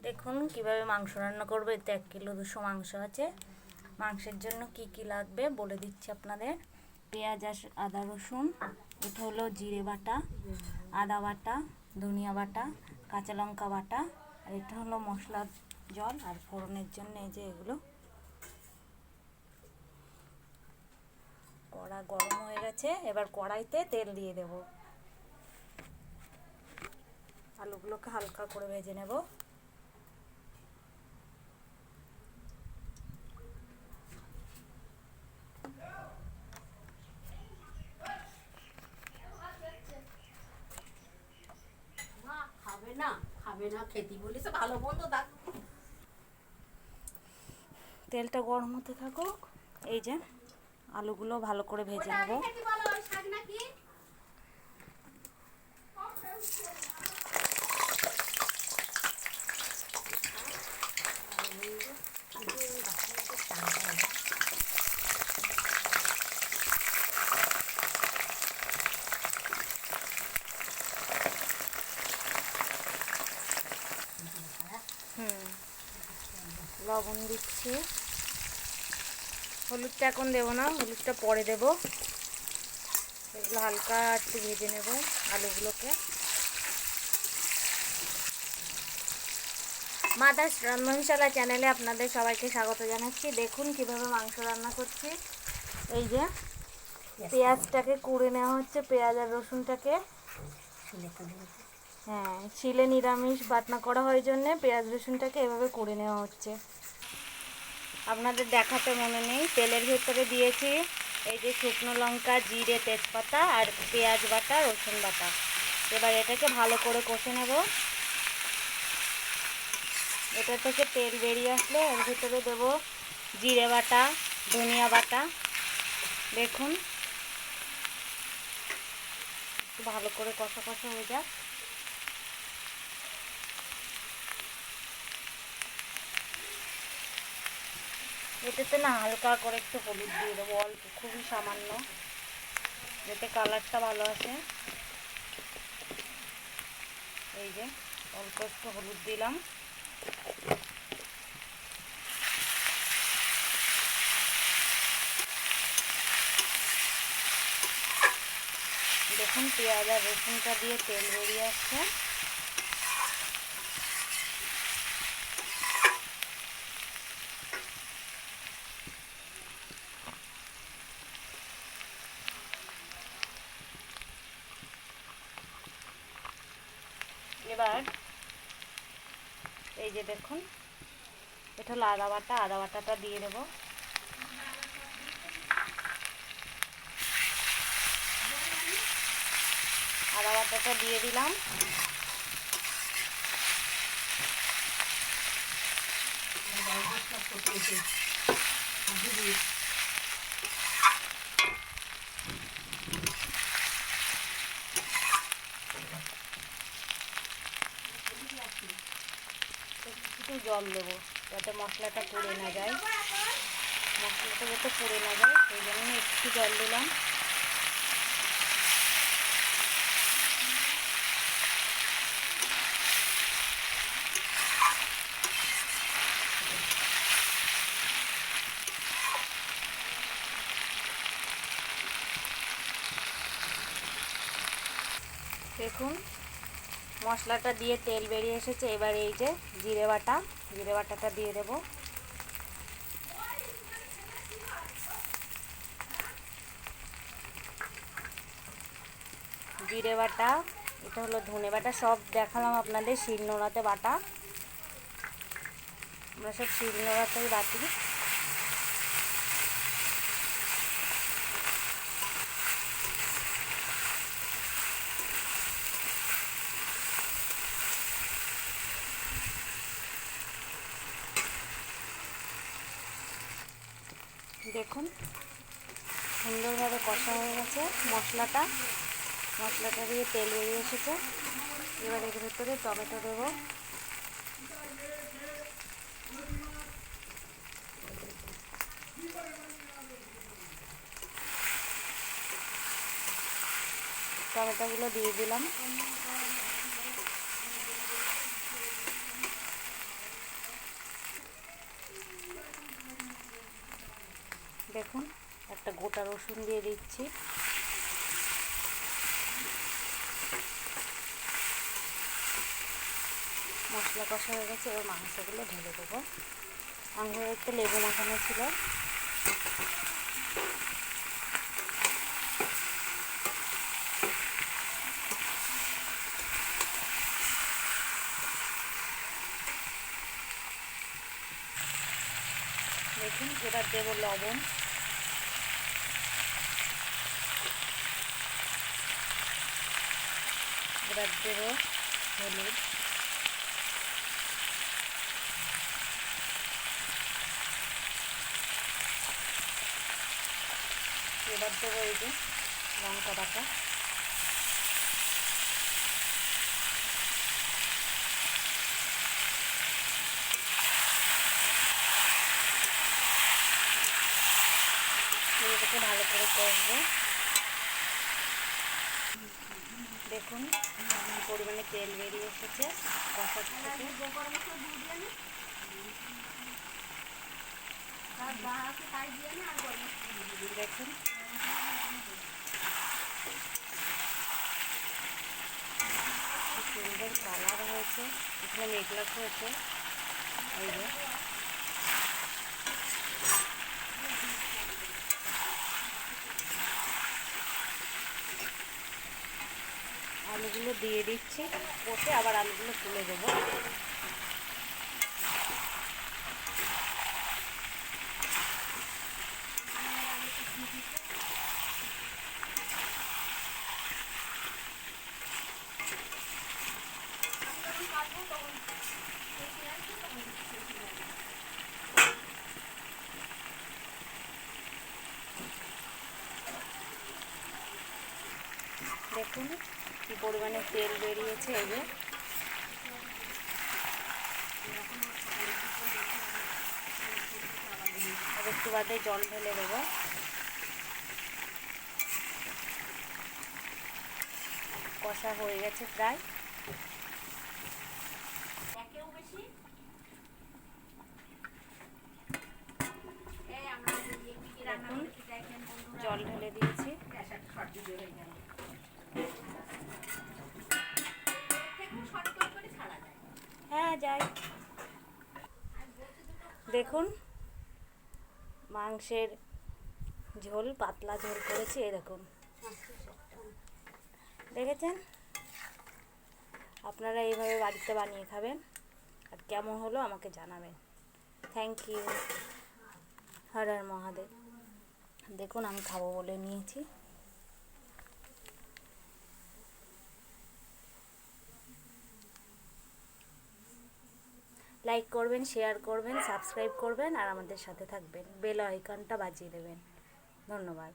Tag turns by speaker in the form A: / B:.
A: দেখুন কিভাবে মাংস রান্না করবো। এতে 1 কিলো 200 মাংস আছে। মাংসের জন্য কি কি লাগবে বলে দিচ্ছি আপনাদের। পেঁয়াজ আদা রসুন, এটা হলো জিরে বাটা, আদা বাটা, ধনিয়া বাটা, কাঁচা লঙ্কা বাটা, আর এটা হলো মশলার জল আর ফোড়নের জন্য এই যে এগুলো। কড়া গরম হয়ে গেছে, এবার কড়াইতে তেল দিয়ে দেব। আলুগুলোকে হালকা করে ভেজে নেব। তেলটা গরম হতে থাকুক। এই যে আলুগুলো ভালো করে ভেজে নেব। লবণ দিচ্ছি। হলুদটা এখন দেবো না, হলুদটা পরে দেব। এগুলো হালকা একটু ভেজে নেব আলুগুলোকে। মাদার্স রন্ধনশালা চ্যানেলে আপনাদের সবাইকে স্বাগত জানাচ্ছি। দেখুন কিভাবে মাংস রান্না করছি। এই যে পেঁয়াজটাকে কুড়ে নেওয়া হচ্ছে, পেঁয়াজ আর রসুনটাকে। হ্যাঁ, ছিলে নিরামিষ বাটনা করা হয় জন্যে পেঁয়াজ রসুনটাকে এভাবে কুড়ে নেওয়া হচ্ছে। আপনাদের দেখাতে মনে নেই, তেলের ভেতরে দিয়েছি এই যে শুকনো লঙ্কা, জিরে, তেজপাতা আর পেঁয়াজ বাটা, রসুন বাটা। এবার এটাকে ভালো করে কষে নেব। এটা থেকে তেল বেরিয়ে আসলে এর ভিতরে দেব জিরে বাটা, ধনিয়া বাটা। দেখুন একটু ভালো করে কষা কষা হয়ে যাক। এটাতে না হালকা করে একটু হলুদ দিয়ে দেবো, অল্প, খুবই সামান্য, যাতে কালারটা ভালো আসে। এই যে অল্প একটু হলুদ দিলাম। দেখুন পেঁয়াজ আর রসুনটা দিয়ে তেল বেরিয়ে আসছে। এবার এই যে দেখুন এটা হলো আদা বাটা, আদা বাটাটা দিয়ে দেবো। আদা বাটাটা দিয়ে দিলাম। একটু জল দেবো যাতে মশলাটা পুড়ে না যায়, মশলাটা যাতে পুড়ে না যায় সেই জন্য একটু জল দিলাম। দেখুন মশলাটা দিয়ে তেল বেরিয়ে এসেছে। এবার এই যে জিরে বাটাটা দিয়ে দেব। জিরে বাটা, এটা হলো ধনে বাটা, সব দেখালাম আপনাদের শিলনোড়াতে বাটা। আমরা সব শিলনোড়াতেই বাটি। দেখুন সুন্দরভাবে কষা হয়ে গেছে মশলাটা দিয়ে তেল বেরিয়ে এসেছে। এবার এর ভেতরে টমেটো দেবো। টমেটোগুলো দিয়ে দিলাম। দেখুন একটা গোটা রসুন দিয়ে দিচ্ছি। মশলা কষা হয়ে গেছে, এবার মাংসগুলো ঢেলে দেবো। মাংসের একটু লেবু মাখানো ছিল। দেখুন এবার দেবো লবণ, এবার দেবো হলুদ, এবার দেবো এই যে লঙ্কা বাটা, এটাকে ভালো করে কষবো। দেখুন পরিমাণে তেল বেরিয়ে এসেছে কষার থেকে। দেখুন সুন্দর কালার হয়েছে, এখানে মেঘলা হয়েছে। এই যে আলুগুলো দিয়ে দিচ্ছি, কষে আবার আলুগুলো তুলে দেবো। দেখুন কি পরিমাণে তেল বেরিয়েছে। এই যে একটু বাদে জল ঢেলে দেবো। কষা হয়ে গেছে প্রায়। দেখুন জল ঢেলে দিয়েছি। হ্যাঁ যাই। দেখুন মাংসের ঝোল, পাতলা ঝোল করেছি। এই দেখুন, দেখেছেন? আপনারা এইভাবে বাড়িতে বানিয়ে খাবেন, আর কেমন হলো আমাকে জানাবেন। Thank you. হর হর মহাদেব। দেখুন আমি খাবো বলে নিয়েছি। লাইক করবেন, শেয়ার করবেন, সাবস্ক্রাইব করবেন আর আমাদের সাথে থাকবেন। বেল আইকনটা বাজিয়ে দেবেন। ধন্যবাদ।